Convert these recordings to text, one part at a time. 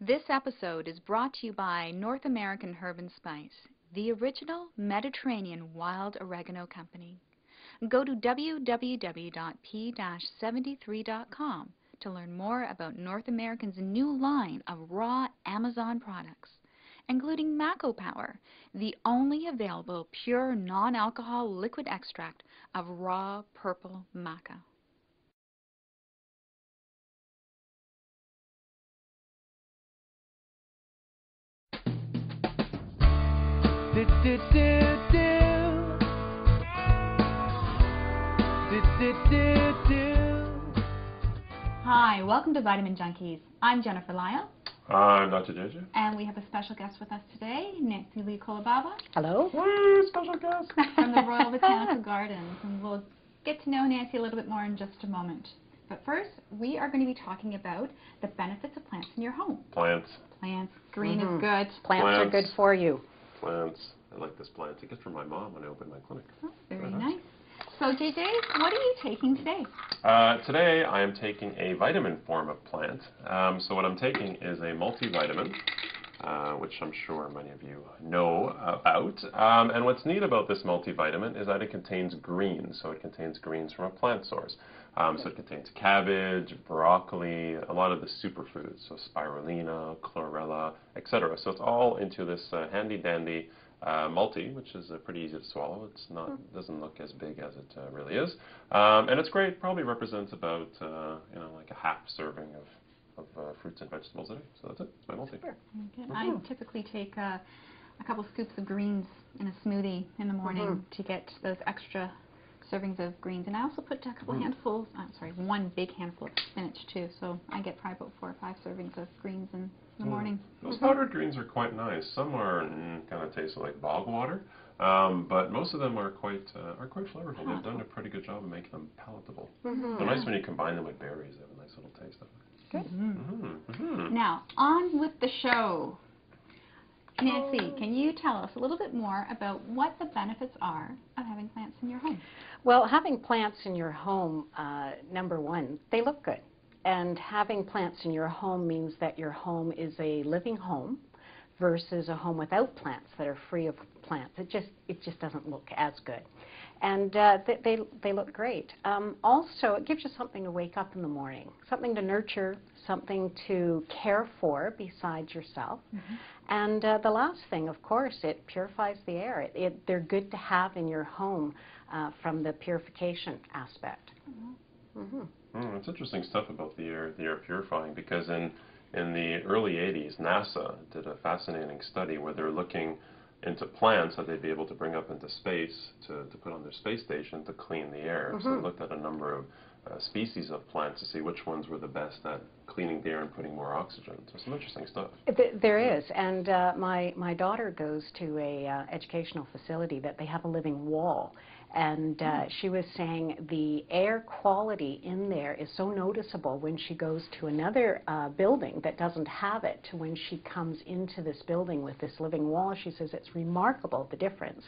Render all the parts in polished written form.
This episode is brought to you by North American Herb & Spice, the original Mediterranean wild oregano company. Go to www.p-73.com to learn more about North American's new line of raw Amazon products, including Mako Power, the only available pure non-alcohol liquid extract of raw purple maca. Hi, welcome to Vitamin Junkeys. I'm Jennifer Lyall. I'm Dr. JJ. And we have a special guest with us today, Nancy Lee Colibaba. Hello. Woo, special guest. From the Royal Botanical Gardens. And we'll get to know Nancy a little bit more in just a moment. But first, we are going to be talking about the benefits of plants in your home. Plants. Plants. Green is good. Plants are good for you. Plants. I like this plant. It's a gift from my mom when I opened my clinic. Oh, very nice. So, JJ, what are you taking today? Today, I am taking a vitamin form of plant. So what I'm taking is a multivitamin, which I'm sure many of you know about. And what's neat about this multivitamin is that it contains greens. So it contains greens from a plant source. So it contains cabbage, broccoli, a lot of the superfoods, so spirulina, chlorella, etc. So it's all into this handy-dandy multi, which is pretty easy to swallow. It's not doesn't look as big as it really is, and it's great. Probably represents about like a half serving of fruits and vegetables a day. So that's it. It's my multi. Sure. Okay. I typically take a couple scoops of greens in a smoothie in the morning to get those extra servings of greens, and I also put a couple handfuls. One big handful of spinach too. So I get probably about 4 or 5 servings of greens in the morning. Those powdered greens are quite nice. Some are kind of taste like bog water, but most of them are quite flavorful. They've done a pretty good job of making them palatable. They're nice when you combine them with berries. They have a nice little taste of it. Good. Now, on with the show. Nancy, can you tell us a little bit more about what the benefits are of having plants in your home? Well, having plants in your home, number one, they look good. And having plants in your home means that your home is a living home versus a home without plants that are free of plants. It just doesn't look as good. And they look great. Also, it gives you something to wake up in the morning, something to nurture, something to care for besides yourself. And the last thing, of course, it purifies the air. They're good to have in your home from the purification aspect. It's interesting stuff about the air purifying, because in the early 80s, NASA did a fascinating study where they're looking into plants that they'd be able to bring up into space to put on their space station to clean the air. So they looked at a number of species of plants to see which ones were the best at cleaning the air and putting more oxygen. So some interesting stuff. There is, and my daughter goes to a educational facility that they have a living wall. And she was saying the air quality in there is so noticeable when she goes to another building that doesn't have it to when she comes into this building with this living wall. She says it's remarkable, the difference.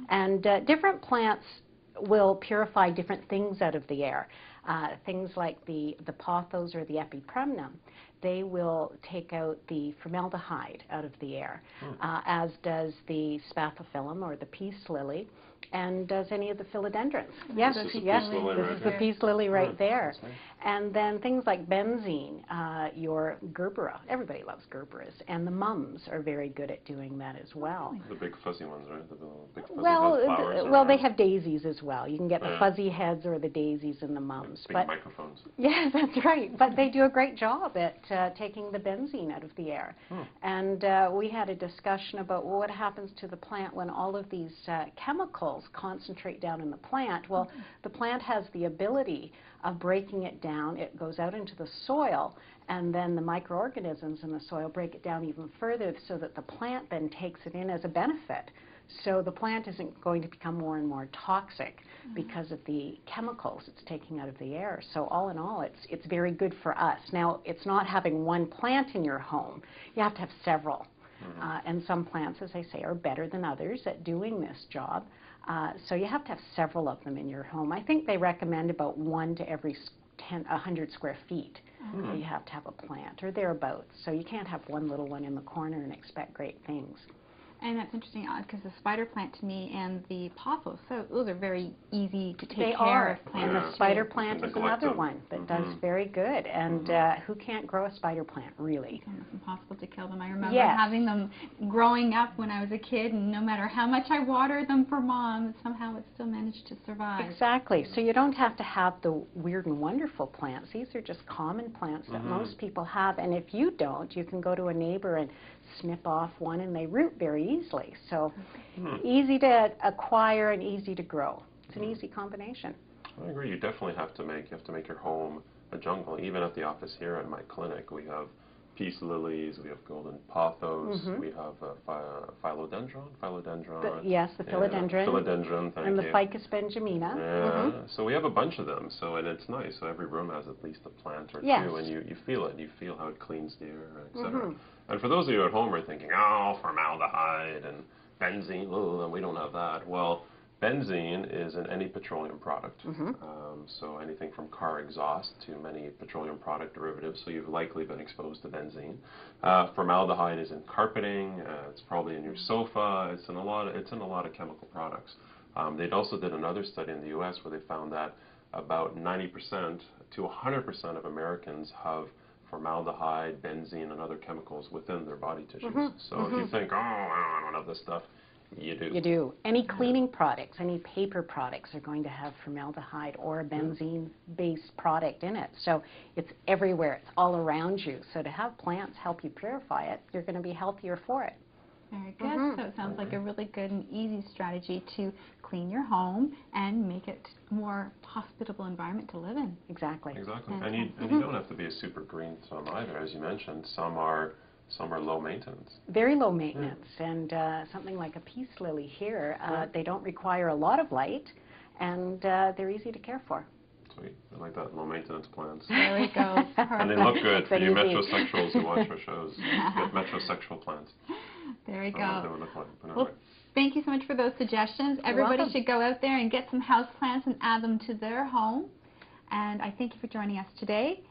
And different plants will purify different things out of the air. Things like the pothos or the epipremnum, they will take out the formaldehyde out of the air, as does the spathiphyllum or the peace lily, and does any of the philodendrons. Yes, this is the peace lily right there. And then things like benzene, your gerbera. Everybody loves gerberas, and the mums are very good at doing that as well. The big fuzzy ones, right? The big fuzzy flowers. Well, they have daisies as well. You can get the fuzzy heads or the daisies and the mums. Big microphones. Yes, that's right. But they do a great job at taking the benzene out of the air. And we had a discussion about what happens to the plant when all of these chemicals concentrate down in the plant. Well, the plant has the ability of breaking it down. It goes out into the soil, and then the microorganisms in the soil break it down even further so that the plant then takes it in as a benefit. So the plant isn't going to become more and more toxic because of the chemicals it's taking out of the air. So all in all, it's very good for us. Now, it's not having one plant in your home. You have to have several. And some plants, as I say, are better than others at doing this job. So you have to have several of them in your home. I think they recommend about 1 to every 100 square feet You have to have a plant or thereabouts. So you can't have one little one in the corner and expect great things. And that's interesting because the spider plant to me and the pothos, so those are very easy to take They care are. of plants. And the spider plant is another Neglected. one that does very good. And who can't grow a spider plant, really? It's almost impossible to kill them. I remember Yes. having them growing up when I was a kid, and no matter how much I watered them for Mom, somehow it still managed to survive. Exactly. So you don't have to have the weird and wonderful plants. These are just common plants that most people have. And if you don't, you can go to a neighbor and snip off one, and they root very easily. So easy to acquire and easy to grow. It's an easy combination. I agree. You definitely have to make your home a jungle. Even at the office here at my clinic, we have peace lilies, we have golden pothos, we have philodendron. Yes, the philodendron. Philodendron, thank and you. the ficus benjamina. Yeah, so we have a bunch of them. So, and it's nice. So every room has at least a plant or Yes. two, and you feel it. You feel how it cleans the air, etc. And for those of you at home who are thinking, oh, formaldehyde and benzene, oh, we don't have that. Well, benzene is in any petroleum product. So anything from car exhaust to many petroleum product derivatives. So you've likely been exposed to benzene. Formaldehyde is in carpeting. It's probably in your sofa. It's in a lot of chemical products. They also did another study in the U.S. where they found that about 90% to 100% of Americans have formaldehyde, benzene, and other chemicals within their body tissues. So if you think, oh, I don't have this stuff, you do. You do. Any cleaning products, any paper products are going to have formaldehyde or a benzene-based product in it. So it's everywhere. It's all around you. So to have plants help you purify it, you're going to be healthier for it. Very good. So it sounds like a really good and easy strategy to clean your home and make it a more hospitable environment to live in. Exactly. Exactly. And you don't have to be a super green thumb either. As you mentioned, some are low maintenance. Very low maintenance. And something like a peace lily here, they don't require a lot of light, and they're easy to care for. Sweet. I like that. Low maintenance plants. There we go. And they look good for you Easy. metrosexuals who watch our shows. Get metrosexual plants. There we I don't know what they go. would look like. But Well, anyway. thank you so much for those suggestions. Everybody welcome. should go out there and get some house plants and add them to their home. And I thank you for joining us today.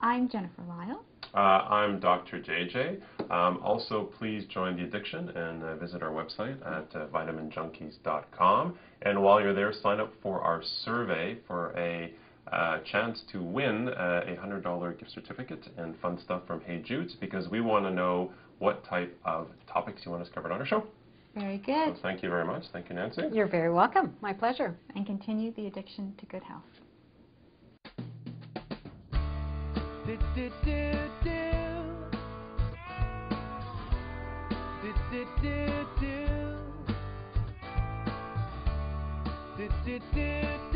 I'm Jennifer Lyall. I'm Dr. JJ. Also, please join the addiction and visit our website at vitaminjunkeys.com. And while you're there, sign up for our survey for a chance to win a $100 gift certificate and fun stuff from Hey Jude's, because we want to know what type of topics you want us covered on our show. Very good. So thank you very much. Thank you, Nancy. You're very welcome. My pleasure. And continue the addiction to good health. Do, do, do, do. Do, do, do, do. Do, do, do,